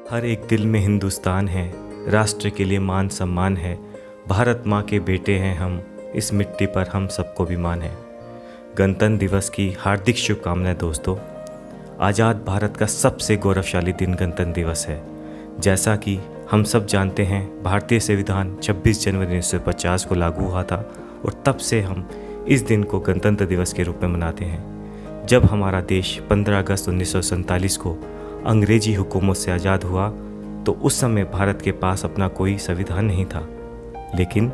हर एक दिल में हिंदुस्तान है, राष्ट्र के लिए मान सम्मान है। भारत माँ के बेटे हैं हम, इस मिट्टी पर हम सबको भी मान है। गणतंत्र दिवस की हार्दिक शुभकामनाएं दोस्तों। आज़ाद भारत का सबसे गौरवशाली दिन गणतंत्र दिवस है। जैसा कि हम सब जानते हैं, भारतीय संविधान 26 जनवरी 1950 को लागू हुआ था और तब से हम इस दिन को गणतंत्र दिवस के रूप में मनाते हैं। जब हमारा देश 15 अगस्त 1947 को अंग्रेजी हुकूमत से आज़ाद हुआ तो उस समय भारत के पास अपना कोई संविधान नहीं था। लेकिन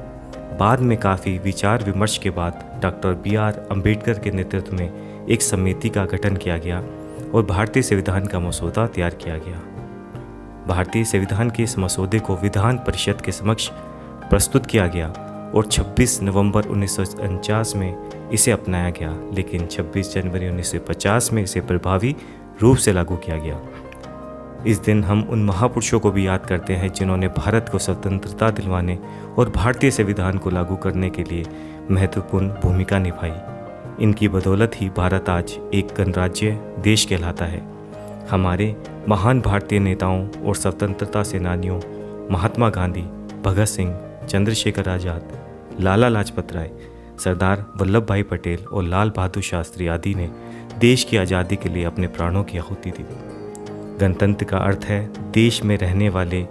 बाद में काफ़ी विचार विमर्श के बाद डॉक्टर BR अम्बेडकर के नेतृत्व में एक समिति का गठन किया गया और भारतीय संविधान का मसौदा तैयार किया गया। भारतीय संविधान के इस मसौदे को विधान परिषद के समक्ष प्रस्तुत किया गया और 26 नवंबर 1949 में इसे अपनाया गया, लेकिन 26 जनवरी 1950 में इसे प्रभावी रूप से लागू किया गया। इस दिन हम उन महापुरुषों को भी याद करते हैं जिन्होंने भारत को स्वतंत्रता दिलवाने और भारतीय संविधान को लागू करने के लिए महत्वपूर्ण भूमिका निभाई। इनकी बदौलत ही भारत आज एक गणराज्य देश कहलाता है। हमारे महान भारतीय नेताओं और स्वतंत्रता सेनानियों महात्मा गांधी, भगत सिंह, चंद्रशेखर आज़ाद, लाला लाजपत राय, सरदार वल्लभ भाई पटेल और लाल बहादुर शास्त्री आदि ने देश की आज़ादी के लिए अपने प्राणों की आहुति दी। गणतंत्र का अर्थ है देश में रहने वाले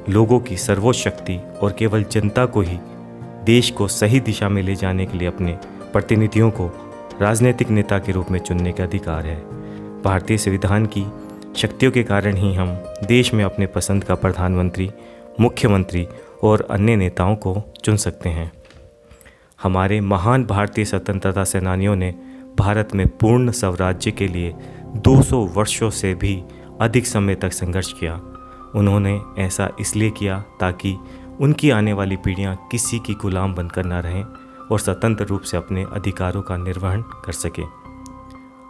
लोगों की सर्वोच्च शक्ति और केवल जनता को ही देश को सही दिशा में ले जाने के लिए अपने प्रतिनिधियों को राजनीतिक नेता के रूप में चुनने का अधिकार है। भारतीय संविधान की शक्तियों के कारण ही हम देश में अपने पसंद का प्रधानमंत्री, मुख्यमंत्री और अन्य नेताओं को चुन सकते हैं। हमारे महान भारतीय स्वतंत्रता सेनानियों ने भारत में पूर्ण स्वराज्य के लिए 200 वर्षों से भी अधिक समय तक संघर्ष किया। उन्होंने ऐसा इसलिए किया ताकि उनकी आने वाली पीढ़ियां किसी की गुलाम बनकर न रहें और स्वतंत्र रूप से अपने अधिकारों का निर्वहन कर सकें।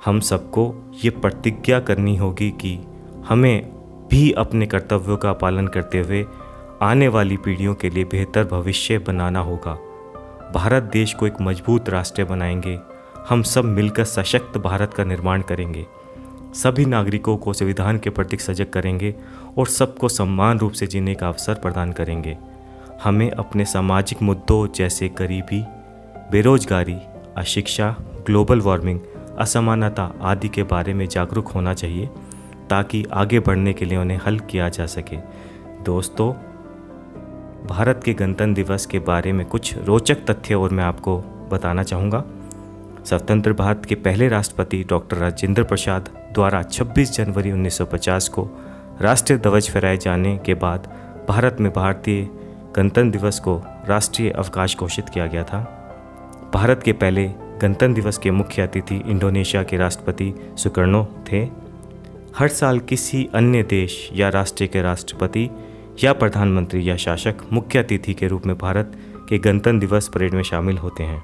हम सबको ये प्रतिज्ञा करनी होगी कि हमें भी अपने कर्तव्यों का पालन करते हुए आने वाली पीढ़ियों के लिए बेहतर भविष्य बनाना होगा। भारत देश को एक मजबूत राष्ट्र बनाएंगे। हम सब मिलकर सशक्त भारत का निर्माण करेंगे। सभी नागरिकों को संविधान के प्रति सजग करेंगे और सबको समान रूप से जीने का अवसर प्रदान करेंगे। हमें अपने सामाजिक मुद्दों जैसे गरीबी, बेरोजगारी, अशिक्षा, ग्लोबल वार्मिंग, असमानता आदि के बारे में जागरूक होना चाहिए ताकि आगे बढ़ने के लिए उन्हें हल किया जा सके। दोस्तों, भारत के गणतंत्र दिवस के बारे में कुछ रोचक तथ्य और मैं आपको बताना चाहूँगा। स्वतंत्र भारत के पहले राष्ट्रपति डॉक्टर राजेंद्र प्रसाद द्वारा 26 जनवरी 1950 को राष्ट्रीय ध्वज फहराए जाने के बाद भारत में भारतीय गणतंत्र दिवस को राष्ट्रीय अवकाश घोषित किया गया था। भारत के पहले गणतंत्र दिवस के मुख्य अतिथि इंडोनेशिया के राष्ट्रपति सुकर्णो थे। हर साल किसी अन्य देश या राष्ट्र के राष्ट्रपति या प्रधानमंत्री या शासक मुख्य अतिथि के रूप में भारत के गणतंत्र दिवस परेड में शामिल होते हैं।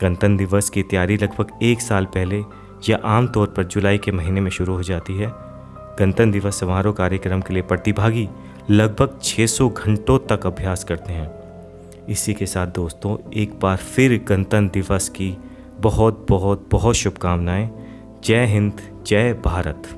गणतंत्र दिवस की तैयारी लगभग एक साल पहले या आमतौर पर जुलाई के महीने में शुरू हो जाती है। गणतंत्र दिवस समारोह कार्यक्रम के लिए प्रतिभागी लगभग 600 घंटों तक अभ्यास करते हैं। इसी के साथ दोस्तों, एक बार फिर गणतंत्र दिवस की बहुत बहुत बहुत शुभकामनाएं। जय हिंद, जय भारत।